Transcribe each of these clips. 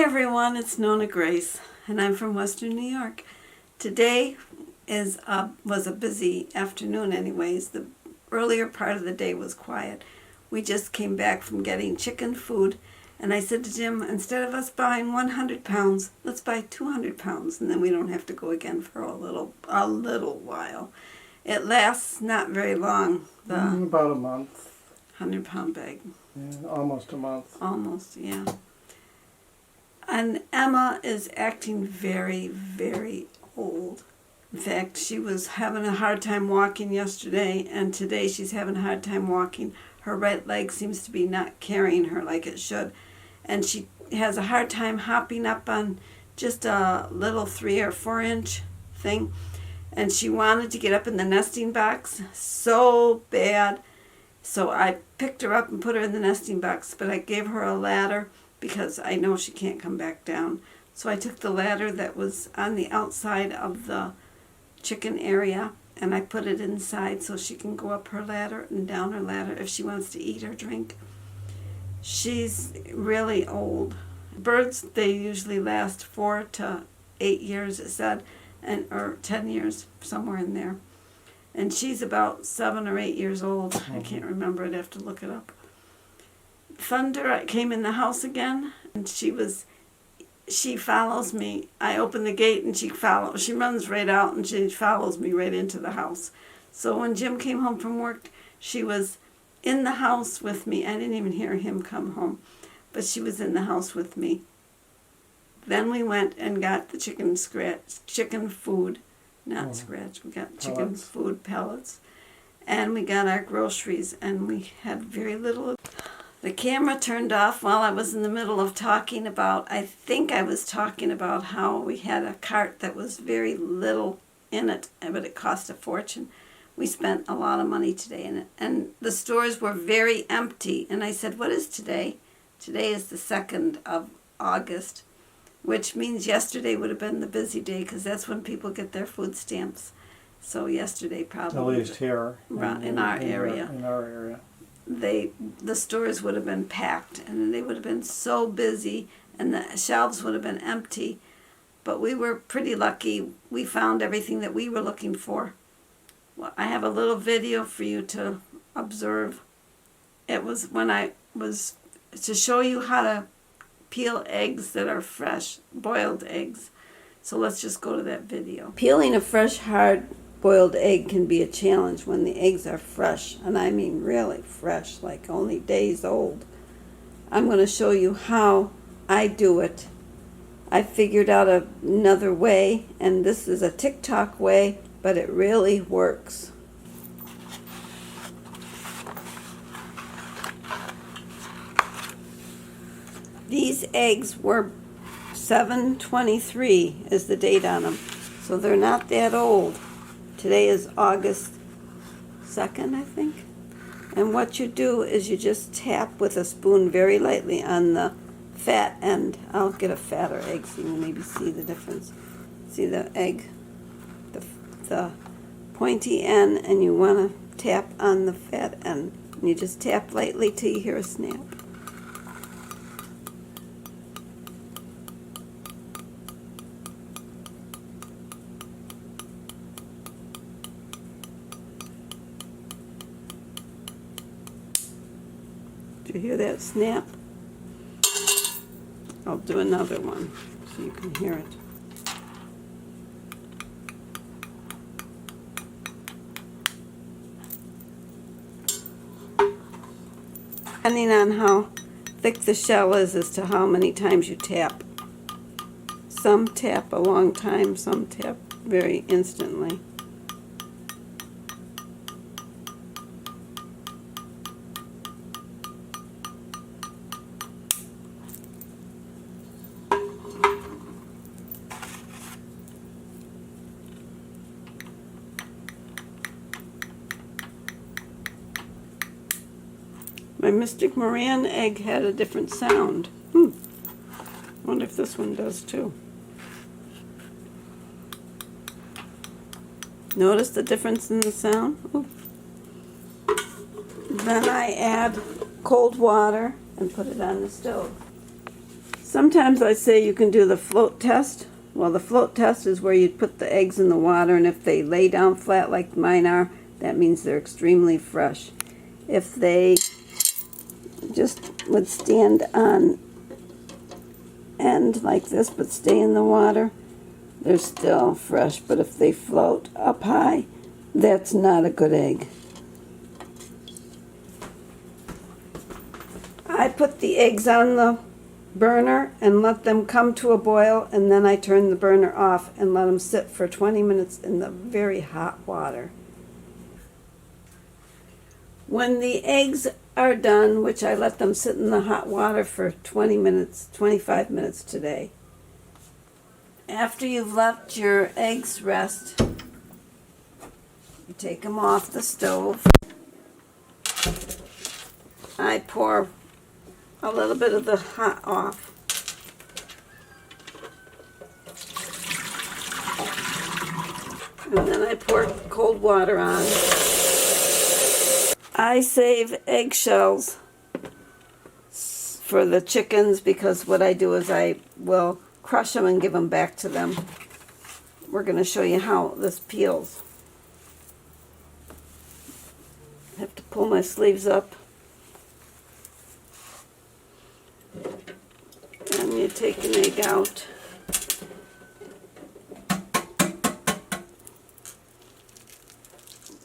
everyone, it's NonnaGrace, and I'm from Western New York. Today was a busy afternoon anyways. The earlier part of the day was quiet. We just came back from getting chicken food, and I said to Jim, instead of us buying 100 pounds, let's buy 200 pounds, and then we don't have to go again for a little while. It lasts not very long. About a month. 100-pound bag. Yeah, almost a month. Almost, yeah. And Emma is acting very, very old. In fact, she was having a hard time walking yesterday, and today she's having a hard time walking. Her right leg seems to be not carrying her like it should. And she has a hard time hopping up on just a little 3 or 4 inch thing. And she wanted to get up in the nesting box so bad. So I picked her up and put her in the nesting box, but I gave her a ladder because I know she can't come back down. So I took the ladder that was on the outside of the chicken area, and I put it inside so she can go up her ladder and down her ladder if she wants to eat or drink. She's really old. Birds, they usually last 4 to 8 years, it said, or 10 years, somewhere in there. And she's about 7 or 8 years old. I can't remember. I'd have to look it up. Thunder came in the house again, and she follows me. I open the gate and she runs right out and she follows me right into the house. So when Jim came home from work, she was in the house with me. I didn't even hear him come home, but she was in the house with me. Then we went and got the chicken food, not scratch, we got chicken food pellets, and we got our groceries, and we had very little. The camera turned off while I was in the middle of talking about, I think I was talking about how we had a cart that was very little in it, but it cost a fortune. We spent a lot of money today in it, and the stores were very empty. And I said, what is today? Today is the 2nd of August, which means yesterday would have been the busy day because that's when people get their food stamps. So yesterday probably. At least here. In our area. In our area. The stores would have been packed, and they would have been so busy, and the shelves would have been empty. But we were pretty lucky. We found everything that we were looking for. Well, I have a little video for you to observe. It was to show you how to peel eggs that are fresh, boiled eggs. So let's just go to that video. Peeling a fresh, hard-boiled egg can be a challenge when the eggs are fresh, and I mean really fresh, like only days old. I'm going to show you how I do it. I figured out another way, and this is a Tic Tok way, but it really works. These eggs were 7/23 is the date on them, so they're not that old. Today is August 2nd, I think. And what you do is you just tap with a spoon very lightly on the fat end. I'll get a fatter egg so you can maybe see the difference. See the egg, the pointy end, and you want to tap on the fat end. And you just tap lightly till you hear a snap. Did you hear that snap? I'll do another one so you can hear it. Depending on how thick the shell is as to how many times you tap. Some tap a long time, some tap very instantly. My Mystic Moran egg had a different sound. Wonder if this one does too. Notice the difference in the sound? Ooh. Then I add cold water and put it on the stove. Sometimes I say you can do the float test. Well, the float test is where you put the eggs in the water, and if they lay down flat like mine are, that means they're extremely fresh. If they just would stand on end like this but stay in the water, they're still fresh. But if they float up high, that's not a good egg. I put the eggs on the burner and let them come to a boil, and then I turn the burner off and let them sit for 20 minutes in the very hot water. When the eggs are done, which I let them sit in the hot water for 20 minutes, 25 minutes today. After you've let your eggs rest, you take them off the stove. I pour a little bit of the hot off. And then I pour cold water on. I save eggshells for the chickens because what I do is I will crush them and give them back to them. We're going to show you how this peels. I have to pull my sleeves up. And you take an egg out.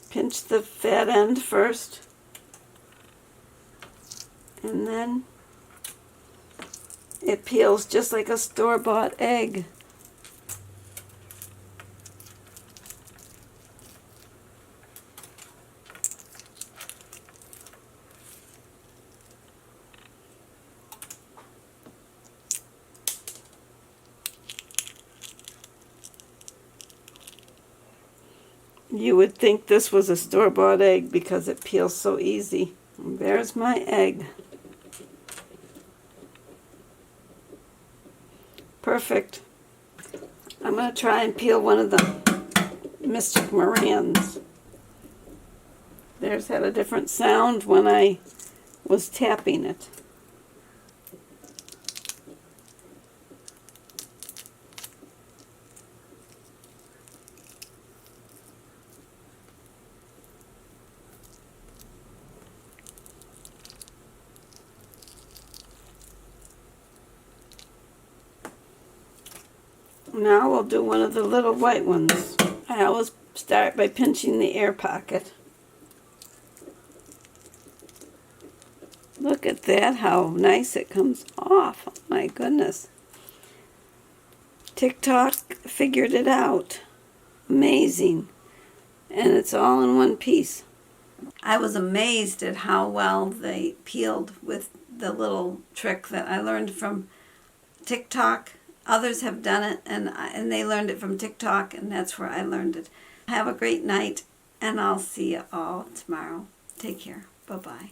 Pinch the fat end first. And then it peels just like a store-bought egg. You would think this was a store-bought egg because it peels so easy. And there's my egg. Perfect. I'm going to try and peel one of the Mystic Morans. Theirs had a different sound when I was tapping it. Now we'll do one of the little white ones. I always start by pinching the air pocket. Look at that, how nice it comes off. Oh my goodness. TikTok figured it out. Amazing. And it's all in one piece. I was amazed at how well they peeled with the little trick that I learned from TikTok. Others have done it, and they learned it from TikTok, and that's where I learned it. Have a great night, and I'll see you all tomorrow. Take care. Bye-bye.